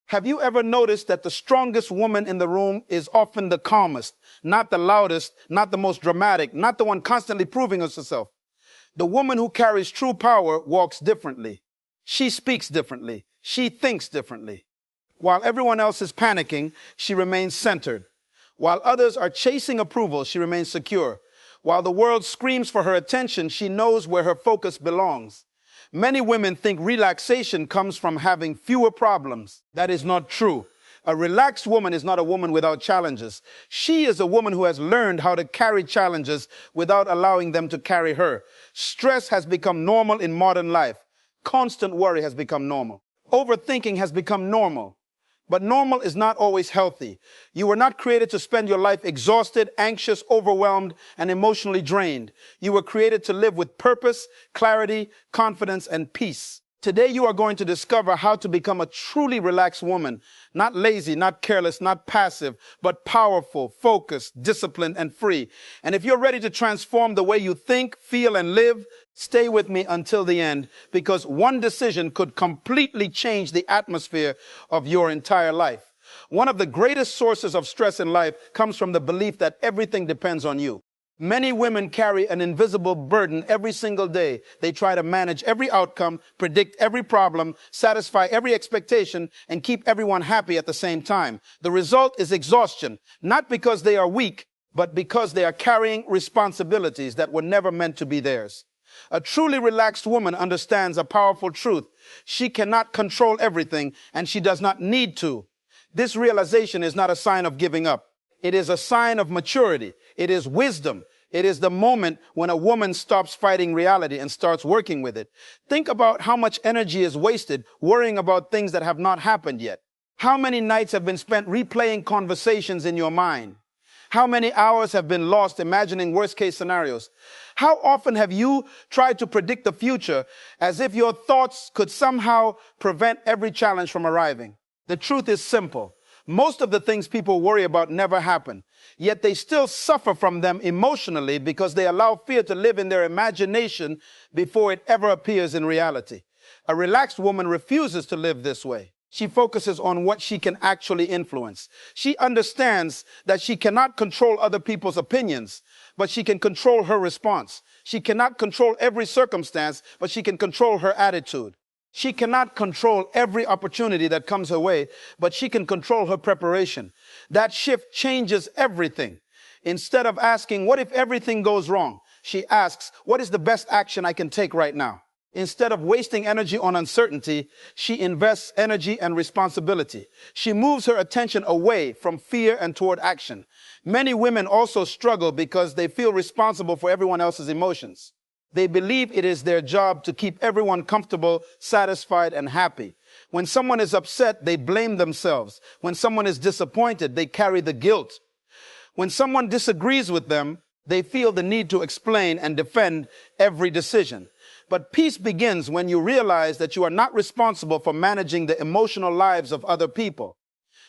Have you ever noticed that the strongest woman in the room is often the calmest, not the loudest, not the most dramatic, not the one constantly proving herself? The woman who carries true power walks differently. She speaks differently. She thinks differently. While everyone else is panicking, she remains centered. While others are chasing approval, she remains secure. While the world screams for her attention, she knows where her focus belongs. Many women think relaxation comes from having fewer problems. That is not true. A relaxed woman is not a woman without challenges. She is a woman who has learned how to carry challenges without allowing them to carry her. Stress has become normal in modern life. Constant worry has become normal. Overthinking has become normal. But normal is not always healthy. You were not created to spend your life exhausted, anxious, overwhelmed, and emotionally drained. You were created to live with purpose, clarity, confidence, and peace. Today, you are going to discover how to become a truly relaxed woman. Not lazy, not careless, not passive, but powerful, focused, disciplined, and free. And if you're ready to transform the way you think, feel, and live, stay with me until the end, because one decision could completely change the atmosphere of your entire life. One of the greatest sources of stress in life comes from the belief that everything depends on you. Many women carry an invisible burden every single day. They try to manage every outcome, predict every problem, satisfy every expectation, and keep everyone happy at the same time. The result is exhaustion, not because they are weak, but because they are carrying responsibilities that were never meant to be theirs. A truly relaxed woman understands a powerful truth. She cannot control everything, and she does not need to. This realization is not a sign of giving up. It is a sign of maturity. It is wisdom. It is the moment when a woman stops fighting reality and starts working with it. Think about how much energy is wasted worrying about things that have not happened yet. How many nights have been spent replaying conversations in your mind? How many hours have been lost imagining worst-case scenarios? How often have you tried to predict the future as if your thoughts could somehow prevent every challenge from arriving? The truth is simple. Most of the things people worry about never happen, yet they still suffer from them emotionally because they allow fear to live in their imagination before it ever appears in reality. A relaxed woman refuses to live this way. She focuses on what she can actually influence. She understands that she cannot control other people's opinions, but she can control her response. She cannot control every circumstance, but she can control her attitude. She cannot control every opportunity that comes her way, but she can control her preparation. That shift changes everything. Instead of asking, what if everything goes wrong? She asks, what is the best action I can take right now? Instead of wasting energy on uncertainty, she invests energy and responsibility. She moves her attention away from fear and toward action. Many women also struggle because they feel responsible for everyone else's emotions. They believe it is their job to keep everyone comfortable, satisfied, and happy. When someone is upset, they blame themselves. When someone is disappointed, they carry the guilt. When someone disagrees with them, they feel the need to explain and defend every decision. But peace begins when you realize that you are not responsible for managing the emotional lives of other people.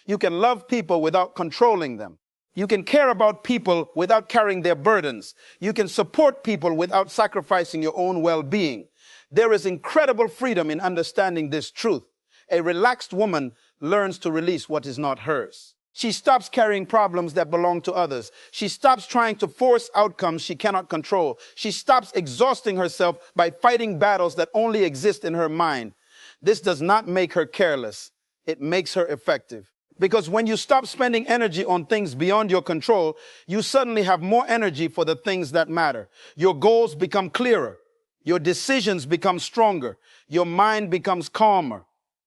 You can love people without controlling them. You can care about people without carrying their burdens. You can support people without sacrificing your own well-being. There is incredible freedom in understanding this truth. A relaxed woman learns to release what is not hers. She stops carrying problems that belong to others. She stops trying to force outcomes she cannot control. She stops exhausting herself by fighting battles that only exist in her mind. This does not make her careless. It makes her effective. Because when you stop spending energy on things beyond your control, you suddenly have more energy for the things that matter. Your goals become clearer. Your decisions become stronger. Your mind becomes calmer.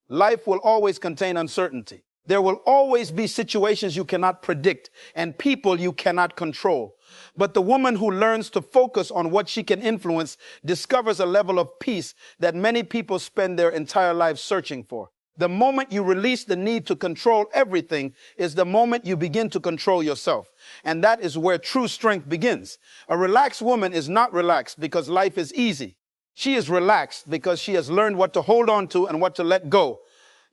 Life will always contain uncertainty. There will always be situations you cannot predict and people you cannot control. But the woman who learns to focus on what she can influence discovers a level of peace that many people spend their entire lives searching for. The moment you release the need to control everything is the moment you begin to control yourself. And that is where true strength begins. A relaxed woman is not relaxed because life is easy. She is relaxed because she has learned what to hold on to and what to let go.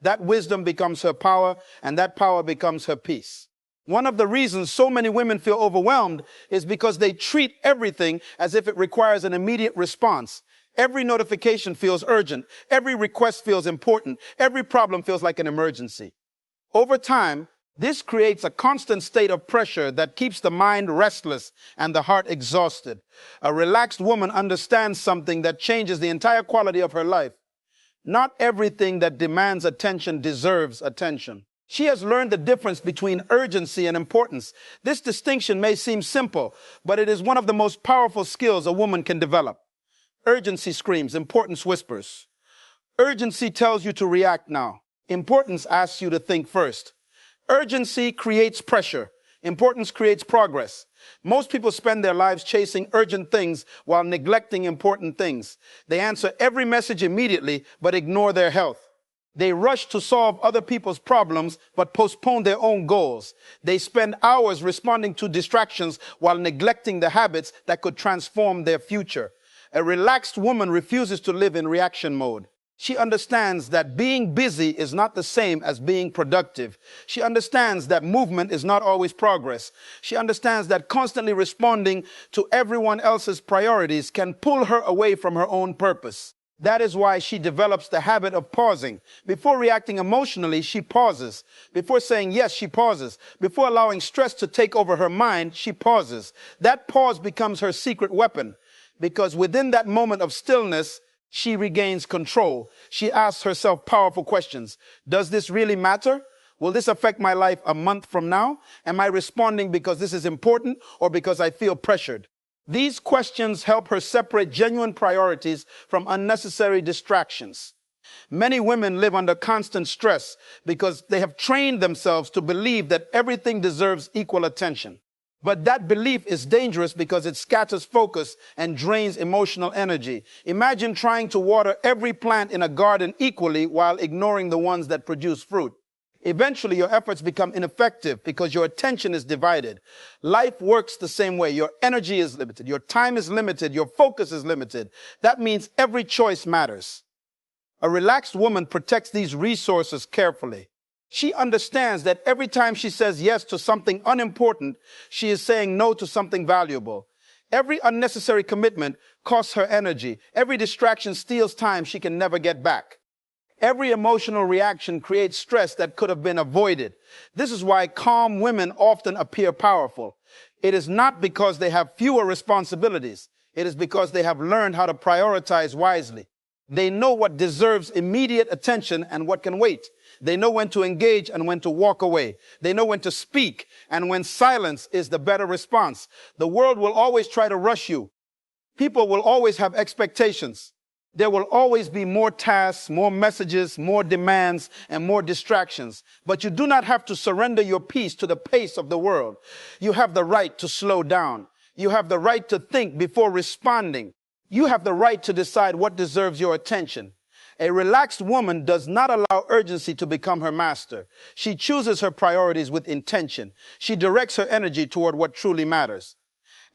That wisdom becomes her power, and that power becomes her peace. One of the reasons so many women feel overwhelmed is because they treat everything as if it requires an immediate response. Every notification feels urgent. Every request feels important. Every problem feels like an emergency. Over time, this creates a constant state of pressure that keeps the mind restless and the heart exhausted. A relaxed woman understands something that changes the entire quality of her life. Not everything that demands attention deserves attention. She has learned the difference between urgency and importance. This distinction may seem simple, but it is one of the most powerful skills a woman can develop. Urgency screams, importance whispers. Urgency tells you to react now. Importance asks you to think first. Urgency creates pressure. Importance creates progress. Most people spend their lives chasing urgent things while neglecting important things. They answer every message immediately, but ignore their health. They rush to solve other people's problems, but postpone their own goals. They spend hours responding to distractions while neglecting the habits that could transform their future. A relaxed woman refuses to live in reaction mode. She understands that being busy is not the same as being productive. She understands that movement is not always progress. She understands that constantly responding to everyone else's priorities can pull her away from her own purpose. That is why she develops the habit of pausing. Before reacting emotionally, she pauses. Before saying yes, she pauses. Before allowing stress to take over her mind, she pauses. That pause becomes her secret weapon, because within that moment of stillness, she regains control. She asks herself powerful questions. Does this really matter? Will this affect my life a month from now? Am I responding because this is important or because I feel pressured? These questions help her separate genuine priorities from unnecessary distractions. Many women live under constant stress because they have trained themselves to believe that everything deserves equal attention. But that belief is dangerous because it scatters focus and drains emotional energy. Imagine trying to water every plant in a garden equally while ignoring the ones that produce fruit. Eventually, your efforts become ineffective because your attention is divided. Life works the same way. Your energy is limited. Your time is limited. Your focus is limited. That means every choice matters. A relaxed woman protects these resources carefully. She understands that every time she says yes to something unimportant, she is saying no to something valuable. Every unnecessary commitment costs her energy. Every distraction steals time she can never get back. Every emotional reaction creates stress that could have been avoided. This is why calm women often appear powerful. It is not because they have fewer responsibilities. It is because they have learned how to prioritize wisely. They know what deserves immediate attention and what can wait. They know when to engage and when to walk away. They know when to speak and when silence is the better response. The world will always try to rush you. People will always have expectations. There will always be more tasks, more messages, more demands, and more distractions. But you do not have to surrender your peace to the pace of the world. You have the right to slow down. You have the right to think before responding. You have the right to decide what deserves your attention. A relaxed woman does not allow urgency to become her master. She chooses her priorities with intention. She directs her energy toward what truly matters.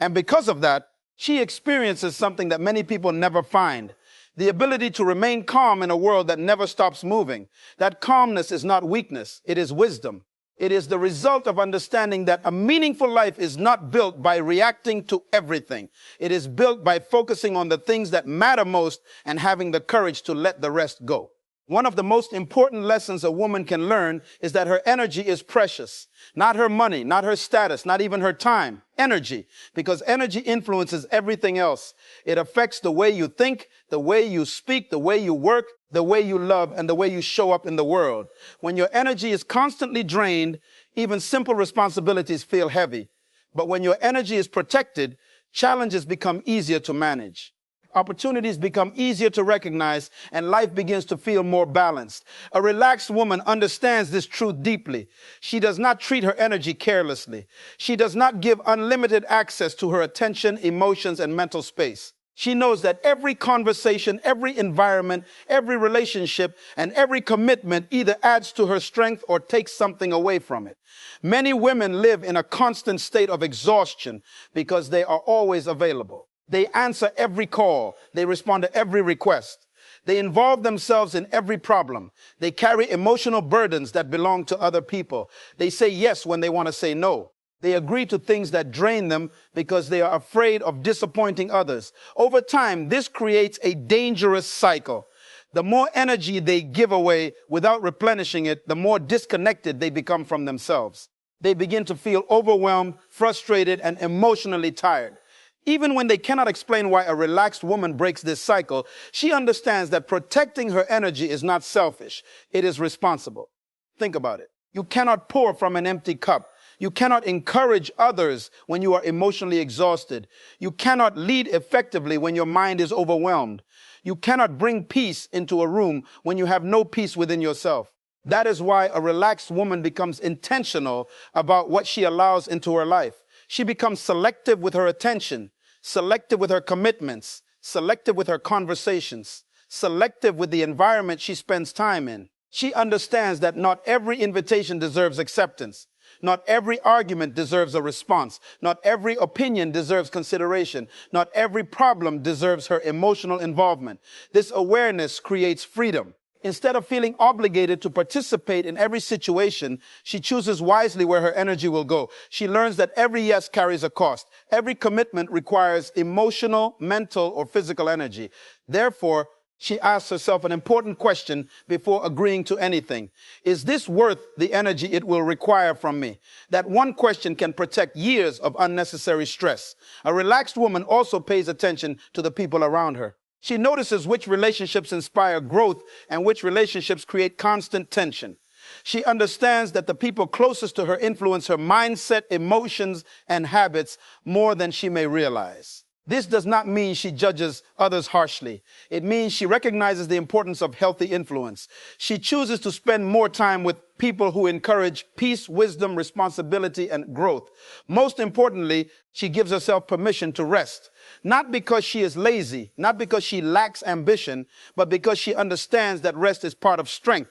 And because of that, she experiences something that many people never find: the ability to remain calm in a world that never stops moving. That calmness is not weakness, it is wisdom. It is the result of understanding that a meaningful life is not built by reacting to everything. It is built by focusing on the things that matter most and having the courage to let the rest go. One of the most important lessons a woman can learn is that her energy is precious. Not her money, not her status, not even her time. Energy. Because energy influences everything else. It affects the way you think, the way you speak, the way you work, the way you love, and the way you show up in the world. When your energy is constantly drained, even simple responsibilities feel heavy. But when your energy is protected, challenges become easier to manage. Opportunities become easier to recognize, and life begins to feel more balanced. A relaxed woman understands this truth deeply. She does not treat her energy carelessly. She does not give unlimited access to her attention, emotions, and mental space. She knows that every conversation, every environment, every relationship, and every commitment either adds to her strength or takes something away from it. Many women live in a constant state of exhaustion because they are always available. They answer every call. They respond to every request. They involve themselves in every problem. They carry emotional burdens that belong to other people. They say yes when they want to say no. They agree to things that drain them because they are afraid of disappointing others. Over time, this creates a dangerous cycle. The more energy they give away without replenishing it, the more disconnected they become from themselves. They begin to feel overwhelmed, frustrated, and emotionally tired. Even when they cannot explain why a relaxed woman breaks this cycle, she understands that protecting her energy is not selfish. It is responsible. Think about it. You cannot pour from an empty cup. You cannot encourage others when you are emotionally exhausted. You cannot lead effectively when your mind is overwhelmed. You cannot bring peace into a room when you have no peace within yourself. That is why a relaxed woman becomes intentional about what she allows into her life. She becomes selective with her attention, selective with her commitments, selective with her conversations, selective with the environment she spends time in. She understands that not every invitation deserves acceptance. Not every argument deserves a response. Not every opinion deserves consideration. Not every problem deserves her emotional involvement. This awareness creates freedom. Instead of feeling obligated to participate in every situation, she chooses wisely where her energy will go. She learns that every yes carries a cost. Every commitment requires emotional, mental, or physical energy. Therefore, she asks herself an important question before agreeing to anything. Is this worth the energy it will require from me? That one question can protect years of unnecessary stress. A relaxed woman also pays attention to the people around her. She notices which relationships inspire growth and which relationships create constant tension. She understands that the people closest to her influence her mindset, emotions, and habits more than she may realize. This does not mean she judges others harshly. It means she recognizes the importance of healthy influence. She chooses to spend more time with people who encourage peace, wisdom, responsibility, and growth. Most importantly, she gives herself permission to rest. Not because she is lazy, not because she lacks ambition, but because she understands that rest is part of strength.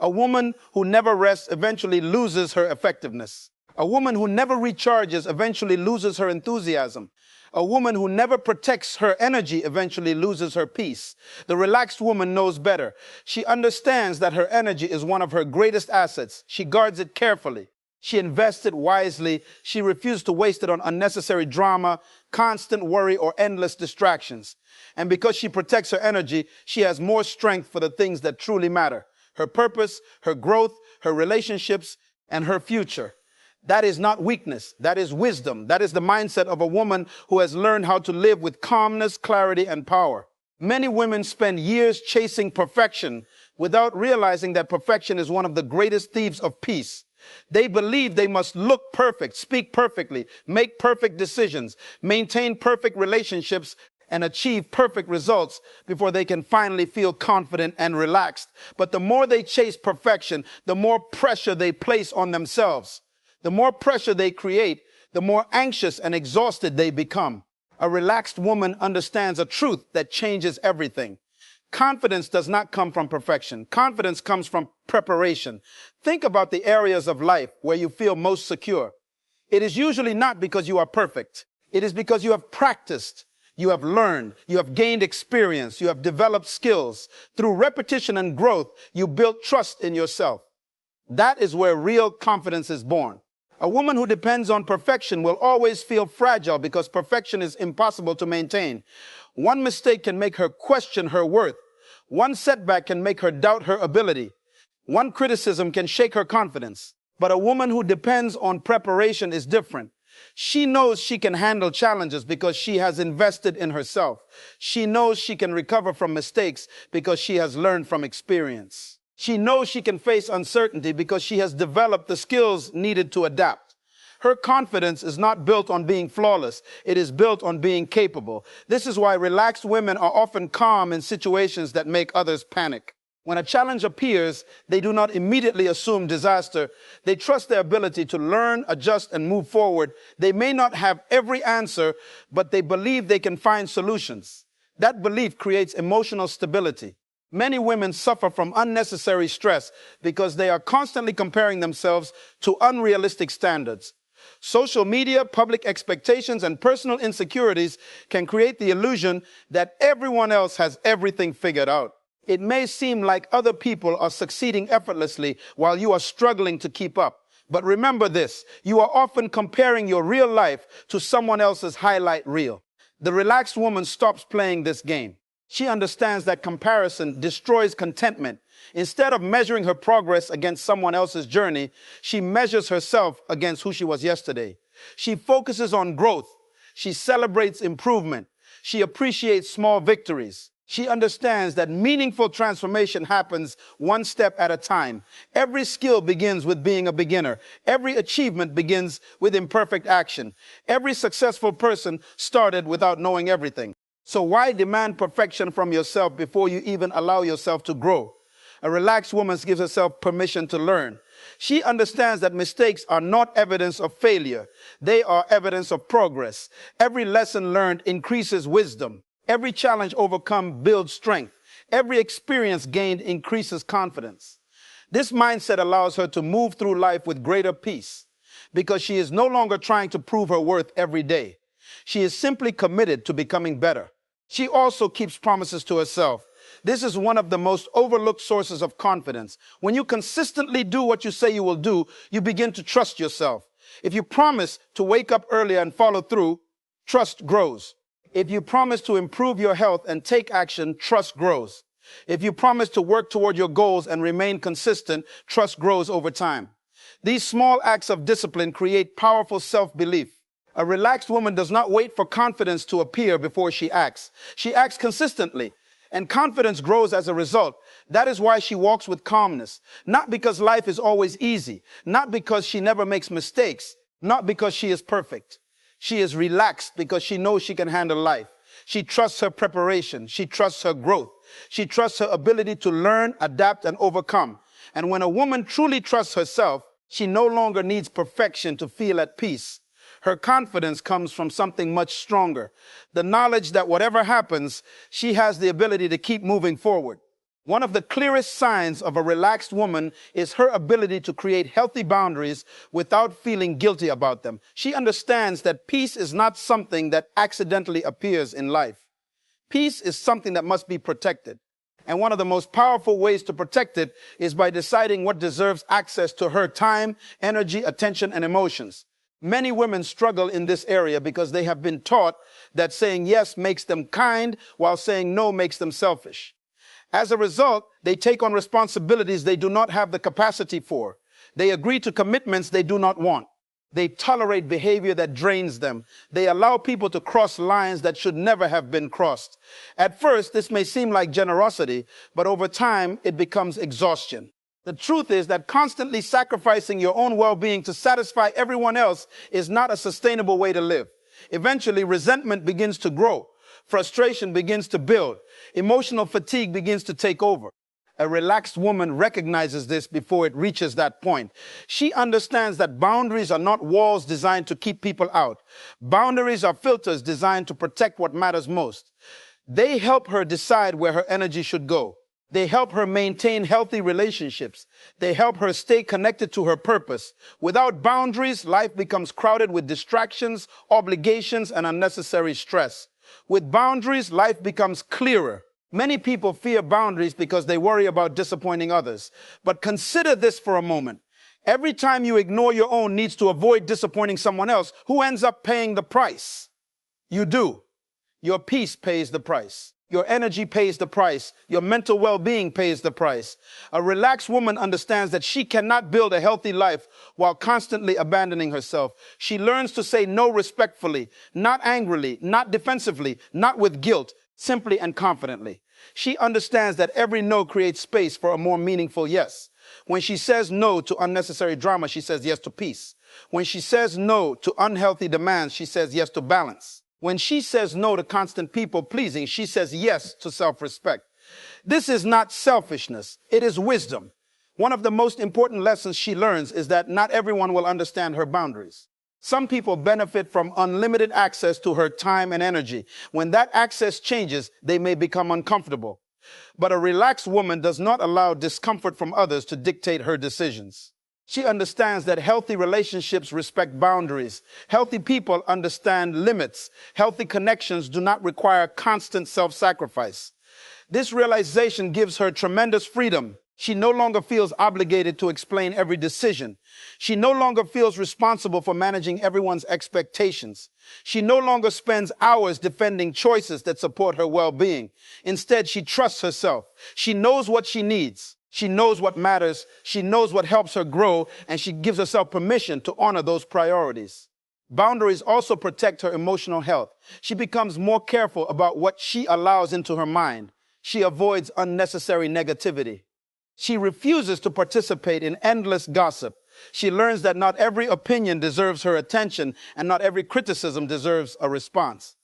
A woman who never rests eventually loses her effectiveness. A woman who never recharges eventually loses her enthusiasm. A woman who never protects her energy eventually loses her peace. The relaxed woman knows better. She understands that her energy is one of her greatest assets. She guards it carefully. She invests it wisely. She refuses to waste it on unnecessary drama, constant worry, or endless distractions. And because she protects her energy, she has more strength for the things that truly matter: her purpose, her growth, her relationships, and her future. That is not weakness. That is wisdom. That is the mindset of a woman who has learned how to live with calmness, clarity, and power. Many women spend years chasing perfection without realizing that perfection is one of the greatest thieves of peace. They believe they must look perfect, speak perfectly, make perfect decisions, maintain perfect relationships, and achieve perfect results before they can finally feel confident and relaxed. But the more they chase perfection, the more pressure they place on themselves. The more pressure they create, the more anxious and exhausted they become. A relaxed woman understands a truth that changes everything. Confidence does not come from perfection. Confidence comes from preparation. Think about the areas of life where you feel most secure. It is usually not because you are perfect. It is because you have practiced, you have learned, you have gained experience, you have developed skills. Through repetition and growth, you build trust in yourself. That is where real confidence is born. A woman who depends on perfection will always feel fragile because perfection is impossible to maintain. One mistake can make her question her worth. One setback can make her doubt her ability. One criticism can shake her confidence. But a woman who depends on preparation is different. She knows she can handle challenges because she has invested in herself. She knows she can recover from mistakes because she has learned from experience. She knows she can face uncertainty because she has developed the skills needed to adapt. Her confidence is not built on being flawless. It is built on being capable. This is why relaxed women are often calm in situations that make others panic. When a challenge appears, they do not immediately assume disaster. They trust their ability to learn, adjust, and move forward. They may not have every answer, but they believe they can find solutions. That belief creates emotional stability. Many women suffer from unnecessary stress because they are constantly comparing themselves to unrealistic standards. Social media, public expectations, and personal insecurities can create the illusion that everyone else has everything figured out. It may seem like other people are succeeding effortlessly while you are struggling to keep up. But remember this, you are often comparing your real life to someone else's highlight reel. The relaxed woman stops playing this game. She understands that comparison destroys contentment. Instead of measuring her progress against someone else's journey, she measures herself against who she was yesterday. She focuses on growth. She celebrates improvement. She appreciates small victories. She understands that meaningful transformation happens one step at a time. Every skill begins with being a beginner. Every achievement begins with imperfect action. Every successful person started without knowing everything. So why demand perfection from yourself before you even allow yourself to grow? A relaxed woman gives herself permission to learn. She understands that mistakes are not evidence of failure. They are evidence of progress. Every lesson learned increases wisdom. Every challenge overcome builds strength. Every experience gained increases confidence. This mindset allows her to move through life with greater peace because she is no longer trying to prove her worth every day. She is simply committed to becoming better. She also keeps promises to herself. This is one of the most overlooked sources of confidence. When you consistently do what you say you will do, you begin to trust yourself. If you promise to wake up earlier and follow through, trust grows. If you promise to improve your health and take action, trust grows. If you promise to work toward your goals and remain consistent, trust grows over time. These small acts of discipline create powerful self-belief. A relaxed woman does not wait for confidence to appear before she acts. She acts consistently, and confidence grows as a result. That is why she walks with calmness, not because life is always easy, not because she never makes mistakes, not because she is perfect. She is relaxed because she knows she can handle life. She trusts her preparation. She trusts her growth. She trusts her ability to learn, adapt, and overcome. And when a woman truly trusts herself, she no longer needs perfection to feel at peace. Her confidence comes from something much stronger. The knowledge that whatever happens, she has the ability to keep moving forward. One of the clearest signs of a relaxed woman is her ability to create healthy boundaries without feeling guilty about them. She understands that peace is not something that accidentally appears in life. Peace is something that must be protected. And one of the most powerful ways to protect it is by deciding what deserves access to her time, energy, attention, and emotions. Many women struggle in this area because they have been taught that saying yes makes them kind, while saying no makes them selfish. As a result, they take on responsibilities they do not have the capacity for. They agree to commitments they do not want. They tolerate behavior that drains them. They allow people to cross lines that should never have been crossed. At first, this may seem like generosity, but over time, it becomes exhaustion. The truth is that constantly sacrificing your own well-being to satisfy everyone else is not a sustainable way to live. Eventually, resentment begins to grow. Frustration begins to build. Emotional fatigue begins to take over. A relaxed woman recognizes this before it reaches that point. She understands that boundaries are not walls designed to keep people out. Boundaries are filters designed to protect what matters most. They help her decide where her energy should go. They help her maintain healthy relationships. They help her stay connected to her purpose. Without boundaries, life becomes crowded with distractions, obligations, and unnecessary stress. With boundaries, life becomes clearer. Many people fear boundaries because they worry about disappointing others. But consider this for a moment. Every time you ignore your own needs to avoid disappointing someone else, who ends up paying the price? You do. Your peace pays the price. Your energy pays the price. Your mental well-being pays the price. A relaxed woman understands that she cannot build a healthy life while constantly abandoning herself. She learns to say no respectfully, not angrily, not defensively, not with guilt, simply and confidently. She understands that every no creates space for a more meaningful yes. When she says no to unnecessary drama, she says yes to peace. When she says no to unhealthy demands, she says yes to balance. When she says no to constant people-pleasing, she says yes to self-respect. This is not selfishness. It is wisdom. One of the most important lessons she learns is that not everyone will understand her boundaries. Some people benefit from unlimited access to her time and energy. When that access changes, they may become uncomfortable. But a relaxed woman does not allow discomfort from others to dictate her decisions. She understands that healthy relationships respect boundaries. Healthy people understand limits. Healthy connections do not require constant self-sacrifice. This realization gives her tremendous freedom. She no longer feels obligated to explain every decision. She no longer feels responsible for managing everyone's expectations. She no longer spends hours defending choices that support her well-being. Instead, she trusts herself. She knows what she needs. She knows what matters. She knows what helps her grow, and she gives herself permission to honor those priorities. Boundaries also protect her emotional health. She becomes more careful about what she allows into her mind. She avoids unnecessary negativity. She refuses to participate in endless gossip. She learns that not every opinion deserves her attention, and not every criticism deserves a response.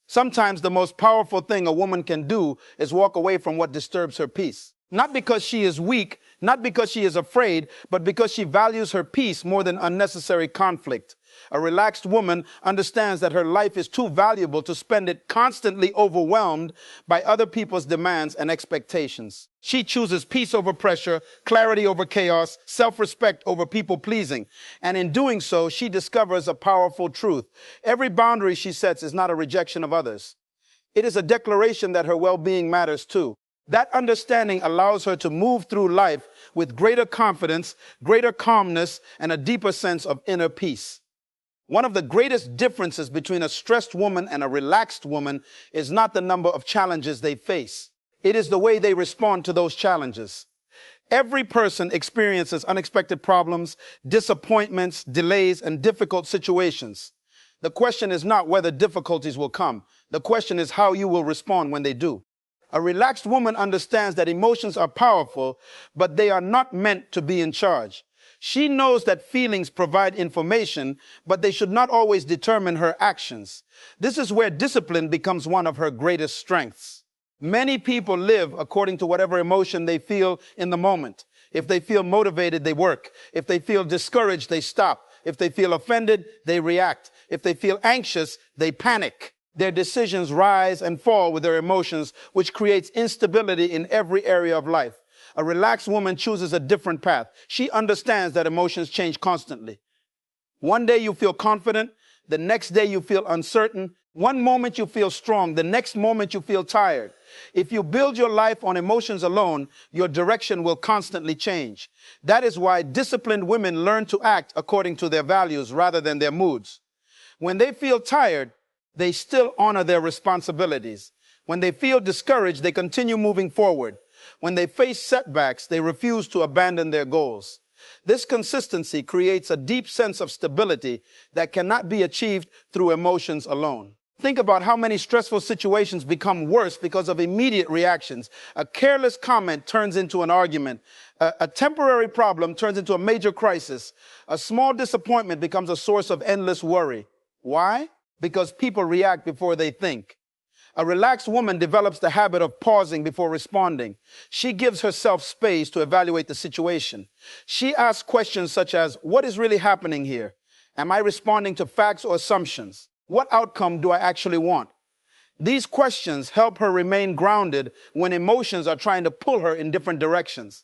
Sometimes the most powerful thing a woman can do is walk away from what disturbs her peace. Not because she is weak, not because she is afraid, but because she values her peace more than unnecessary conflict. A relaxed woman understands that her life is too valuable to spend it constantly overwhelmed by other people's demands and expectations. She chooses peace over pressure, clarity over chaos, self-respect over people-pleasing. And in doing so, she discovers a powerful truth. Every boundary she sets is not a rejection of others. It is a declaration that her well-being matters too. That understanding allows her to move through life with greater confidence, greater calmness, and a deeper sense of inner peace. One of the greatest differences between a stressed woman and a relaxed woman is not the number of challenges they face. It is the way they respond to those challenges. Every person experiences unexpected problems, disappointments, delays, and difficult situations. The question is not whether difficulties will come. The question is how you will respond when they do. A relaxed woman understands that emotions are powerful, but they are not meant to be in charge. She knows that feelings provide information, but they should not always determine her actions. This is where discipline becomes one of her greatest strengths. Many people live according to whatever emotion they feel in the moment. If they feel motivated, they work. If they feel discouraged, they stop. If they feel offended, they react. If they feel anxious, they panic. Their decisions rise and fall with their emotions, which creates instability in every area of life. A relaxed woman chooses a different path. She understands that emotions change constantly. One day you feel confident, the next day you feel uncertain. One moment you feel strong, the next moment you feel tired. If you build your life on emotions alone, your direction will constantly change. That is why disciplined women learn to act according to their values rather than their moods. When they feel tired, they still honor their responsibilities. When they feel discouraged, they continue moving forward. When they face setbacks, they refuse to abandon their goals. This consistency creates a deep sense of stability that cannot be achieved through emotions alone. Think about how many stressful situations become worse because of immediate reactions. A careless comment turns into an argument. A temporary problem turns into a major crisis. A small disappointment becomes a source of endless worry. Why? Because people react before they think. A relaxed woman develops the habit of pausing before responding. She gives herself space to evaluate the situation. She asks questions such as, what is really happening here? Am I responding to facts or assumptions? What outcome do I actually want? These questions help her remain grounded when emotions are trying to pull her in different directions.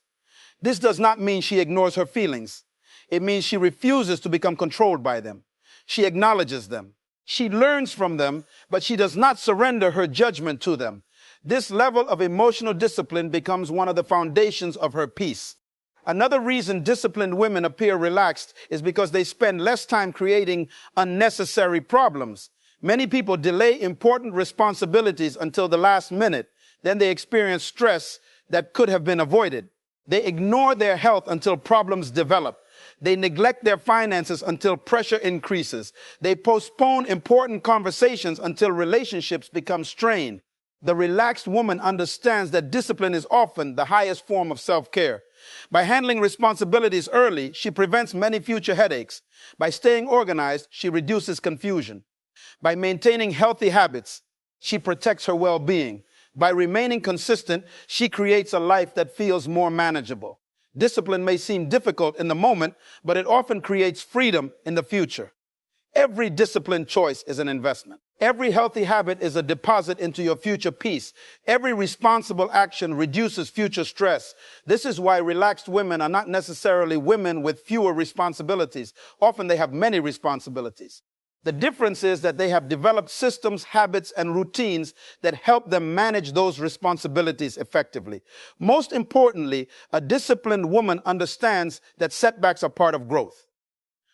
This does not mean she ignores her feelings. It means she refuses to become controlled by them. She acknowledges them. She learns from them, but she does not surrender her judgment to them. This level of emotional discipline becomes one of the foundations of her peace. Another reason disciplined women appear relaxed is because they spend less time creating unnecessary problems. Many people delay important responsibilities until the last minute. Then they experience stress that could have been avoided. They ignore their health until problems develop. They neglect their finances until pressure increases. They postpone important conversations until relationships become strained. The relaxed woman understands that discipline is often the highest form of self-care. By handling responsibilities early, she prevents many future headaches. By staying organized, she reduces confusion. By maintaining healthy habits, she protects her well-being. By remaining consistent, she creates a life that feels more manageable. Discipline may seem difficult in the moment, but it often creates freedom in the future. Every disciplined choice is an investment. Every healthy habit is a deposit into your future peace. Every responsible action reduces future stress. This is why relaxed women are not necessarily women with fewer responsibilities. Often they have many responsibilities. The difference is that they have developed systems, habits, and routines that help them manage those responsibilities effectively. Most importantly, a disciplined woman understands that setbacks are part of growth.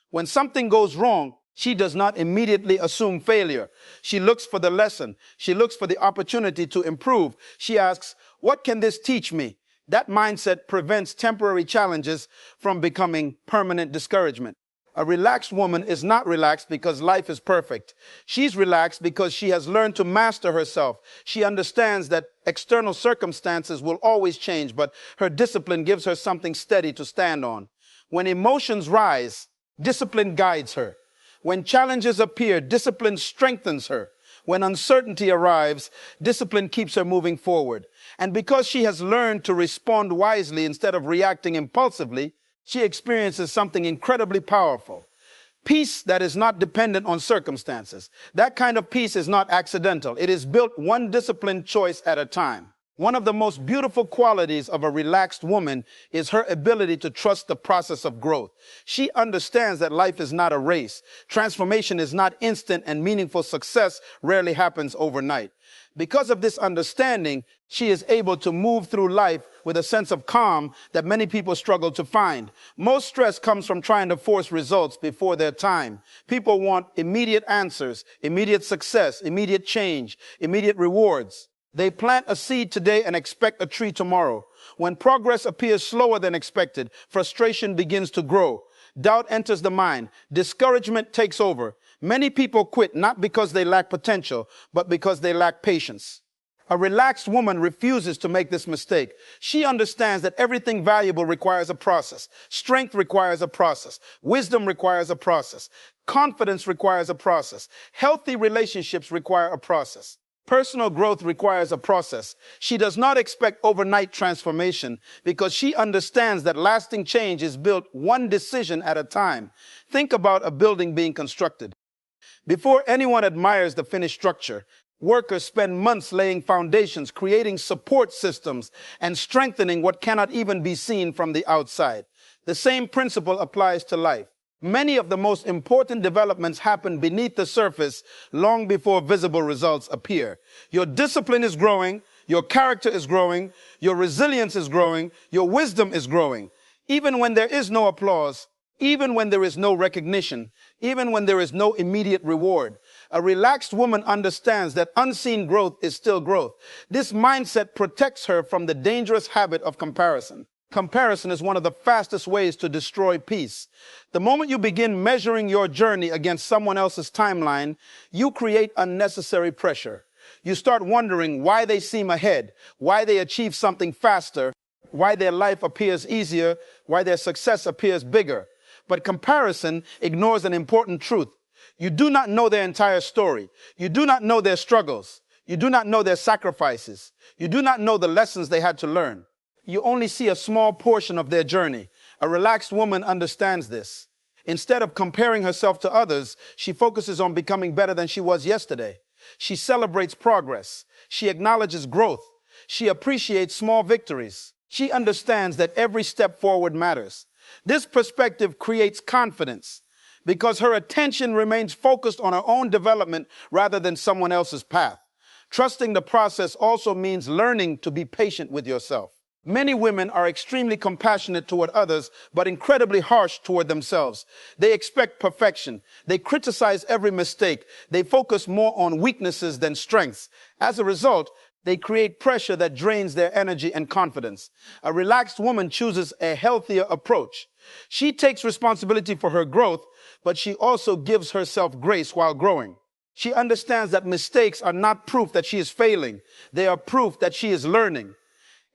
When something goes wrong, she does not immediately assume failure. She looks for the lesson. She looks for the opportunity to improve. She asks, what can this teach me? That mindset prevents temporary challenges from becoming permanent discouragement. A relaxed woman is not relaxed because life is perfect. She's relaxed because she has learned to master herself. She understands that external circumstances will always change, but her discipline gives her something steady to stand on. When emotions rise, discipline guides her. When challenges appear, discipline strengthens her. When uncertainty arrives, discipline keeps her moving forward. And because she has learned to respond wisely instead of reacting impulsively, she experiences something incredibly powerful. Peace that is not dependent on circumstances. That kind of peace is not accidental. It is built one disciplined choice at a time. One of the most beautiful qualities of a relaxed woman is her ability to trust the process of growth. She understands that life is not a race. Transformation is not instant, and meaningful success rarely happens overnight. Because of this understanding, she is able to move through life with a sense of calm that many people struggle to find. Most stress comes from trying to force results before their time. People want immediate answers, immediate success, immediate change, immediate rewards. They plant a seed today and expect a tree tomorrow. When progress appears slower than expected, frustration begins to grow. Doubt enters the mind. Discouragement takes over. Many people quit not because they lack potential, but because they lack patience. A relaxed woman refuses to make this mistake. She understands that everything valuable requires a process. Strength requires a process. Wisdom requires a process. Confidence requires a process. Healthy relationships require a process. Personal growth requires a process. She does not expect overnight transformation because she understands that lasting change is built one decision at a time. Think about a building being constructed. Before anyone admires the finished structure, workers spend months laying foundations, creating support systems, and strengthening what cannot even be seen from the outside. The same principle applies to life. Many of the most important developments happen beneath the surface long before visible results appear. Your discipline is growing, your character is growing, your resilience is growing, your wisdom is growing. Even when there is no applause, even when there is no recognition, even when there is no immediate reward, a relaxed woman understands that unseen growth is still growth. This mindset protects her from the dangerous habit of comparison. Comparison is one of the fastest ways to destroy peace. The moment you begin measuring your journey against someone else's timeline, you create unnecessary pressure. You start wondering why they seem ahead, why they achieve something faster, why their life appears easier, why their success appears bigger. But comparison ignores an important truth. You do not know their entire story. You do not know their struggles. You do not know their sacrifices. You do not know the lessons they had to learn. You only see a small portion of their journey. A relaxed woman understands this. Instead of comparing herself to others, she focuses on becoming better than she was yesterday. She celebrates progress. She acknowledges growth. She appreciates small victories. She understands that every step forward matters. This perspective creates confidence because her attention remains focused on her own development rather than someone else's path. Trusting the process also means learning to be patient with yourself. Many women are extremely compassionate toward others, but incredibly harsh toward themselves. They expect perfection. They criticize every mistake. They focus more on weaknesses than strengths. As a result, they create pressure that drains their energy and confidence. A relaxed woman chooses a healthier approach. She takes responsibility for her growth, but she also gives herself grace while growing. She understands that mistakes are not proof that she is failing. They are proof that she is learning.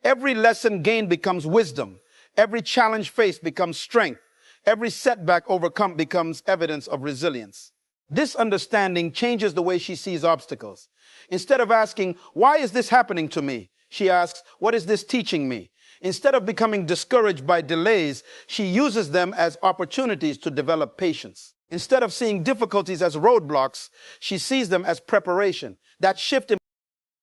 Every lesson gained becomes wisdom. Every challenge faced becomes strength. Every setback overcome becomes evidence of resilience. This understanding changes the way she sees obstacles. Instead of asking, why is this happening to me? She asks, what is this teaching me? Instead of becoming discouraged by delays, she uses them as opportunities to develop patience. Instead of seeing difficulties as roadblocks, she sees them as preparation. That shift in